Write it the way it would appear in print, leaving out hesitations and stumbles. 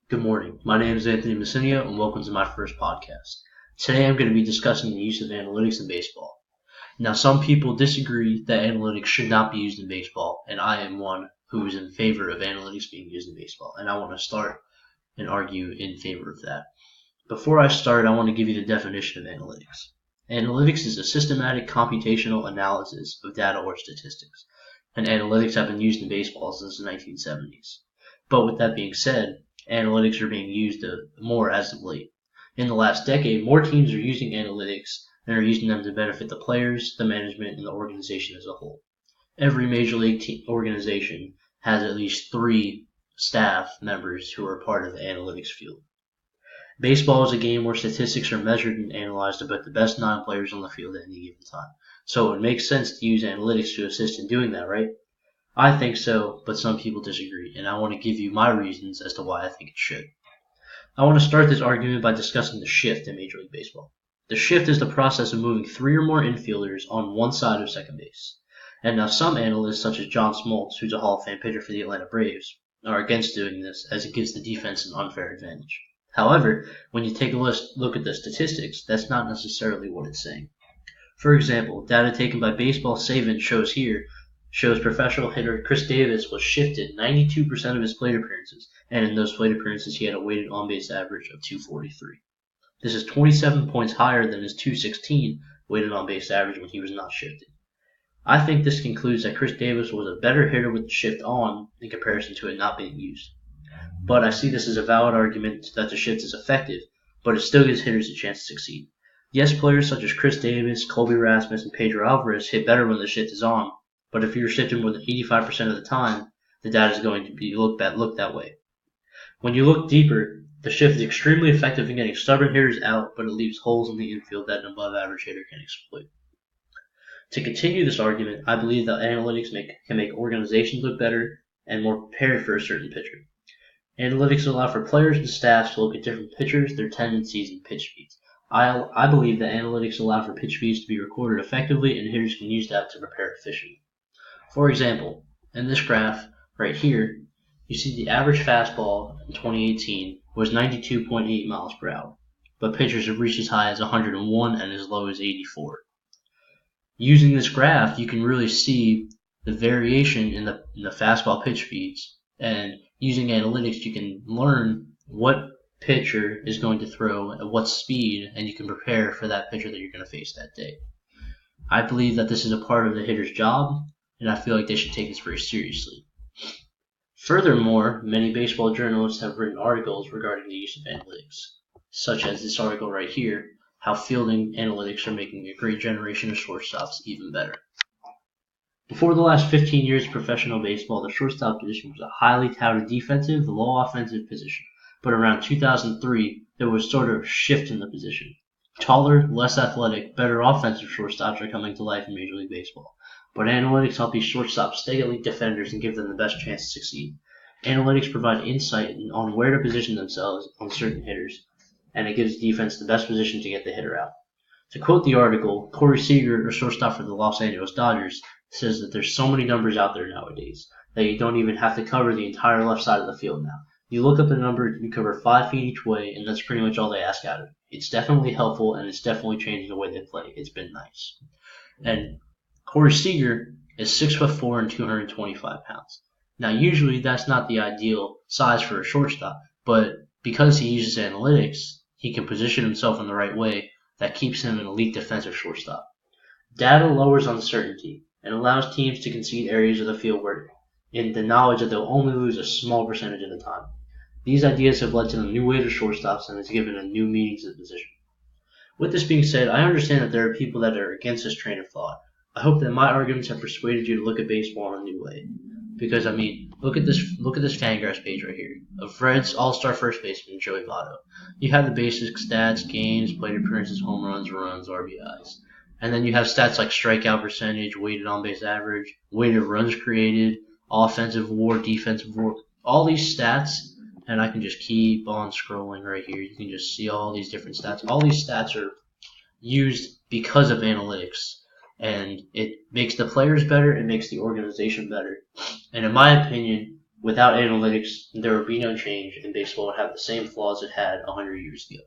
Good morning. My name is Anthony Messinio, and welcome to my first podcast. Today I'm going to be discussing the use of analytics in baseball. Now, some people disagree that analytics should not be used in baseball, and I am one who is in favor of analytics being used in baseball, and I want to start and argue in favor of that. Before I start, I want to give you the definition of analytics. Analytics is a systematic computational analysis of data or statistics, and analytics have been used in baseball since the 1970s. But with that being said, analytics are being used more as of late. In the last decade, more teams are using analytics and are using them to benefit the players, the management, and the organization as a whole. Every major league organization has at least 3 staff members who are part of the analytics field. Baseball is a game where statistics are measured and analyzed about the best 9 players on the field at any given time. So it makes sense to use analytics to assist in doing that, right? I think so, but some people disagree, and I want to give you my reasons as to why I think it should. I want to start this argument by discussing the shift in Major League Baseball. The shift is the process of moving 3 or more infielders on one side of second base. And now some analysts, such as John Smoltz, who's a Hall of Fame pitcher for the Atlanta Braves, are against doing this as it gives the defense an unfair advantage. However, when you take a look at the statistics, that's not necessarily what it's saying. For example, data taken by Baseball Savant shows professional hitter Chris Davis was shifted 92% of his plate appearances, and in those plate appearances he had a weighted on-base average of 243. This is 27 points higher than his 216 weighted on-base average when he was not shifted. I think this concludes that Chris Davis was a better hitter with the shift on in comparison to it not being used. But I see this as a valid argument that the shift is effective, but it still gives hitters a chance to succeed. Yes, players such as Chris Davis, Colby Rasmus, and Pedro Alvarez hit better when the shift is on, but if you're shifting more than 85% of the time, the data is going to be look that way. When you look deeper, the shift is extremely effective in getting stubborn hitters out, but it leaves holes in the infield that an above-average hitter can exploit. To continue this argument, I believe that analytics can make organizations look better and more prepared for a certain pitcher. Analytics allow for players and staffs to look at different pitchers, their tendencies, and pitch speeds. I believe that analytics allow for pitch speeds to be recorded effectively, and hitters can use that to prepare efficiently. For example, in this graph right here, you see the average fastball in 2018 was 92.8 miles per hour, but pitchers have reached as high as 101 and as low as 84. Using this graph, you can really see the variation in the fastball pitch speeds, and using analytics, you can learn what pitcher is going to throw at what speed, and you can prepare for that pitcher that you're going to face that day. I believe that this is a part of the hitter's job, and I feel like they should take this very seriously. Furthermore, many baseball journalists have written articles regarding the use of analytics, such as this article right here, How Fielding Analytics Are Making a Great Generation of Shortstops Even Better. Before the last 15 years of professional baseball, the shortstop position was a highly touted defensive, low offensive position, but around 2003, there was sort of a shift in the position. Taller, less athletic, better offensive shortstops are coming to life in Major League Baseball. But analytics help these shortstops stay elite defenders and give them the best chance to succeed. Analytics provide insight on where to position themselves on certain hitters, and it gives defense the best position to get the hitter out. To quote the article, Corey Seager, a shortstop for the Los Angeles Dodgers, says that there's so many numbers out there nowadays that you don't even have to cover the entire left side of the field now. You look up the number, you cover 5 feet each way, and that's pretty much all they ask out of it. It's definitely helpful, and it's definitely changing the way they play. It's been nice. And Corey Seager is 6'4" and 225 pounds. Now, usually that's not the ideal size for a shortstop, but because he uses analytics, he can position himself in the right way that keeps him an elite defensive shortstop. Data lowers uncertainty and allows teams to concede areas of the field where in the knowledge that they'll only lose a small percentage of the time. These ideas have led to a new wave of shortstops and has given a new meaning to the position. With this being said, I understand that there are people that are against this train of thought. I hope that my arguments have persuaded you to look at baseball in a new way. Because, look at this Fangraphs page right here of Reds All-Star first baseman Joey Votto. You have the basic stats, games, plate appearances, home runs, RBIs. And then you have stats like strikeout percentage, weighted on-base average, weighted runs created, offensive WAR, defensive WAR, all these stats, and I can just keep on scrolling right here. You can just see all these different stats. All these stats are used because of analytics, and it makes the players better, it makes the organization better. And in my opinion, Without analytics, there would be no change, and baseball would have the same flaws it had 100 years ago.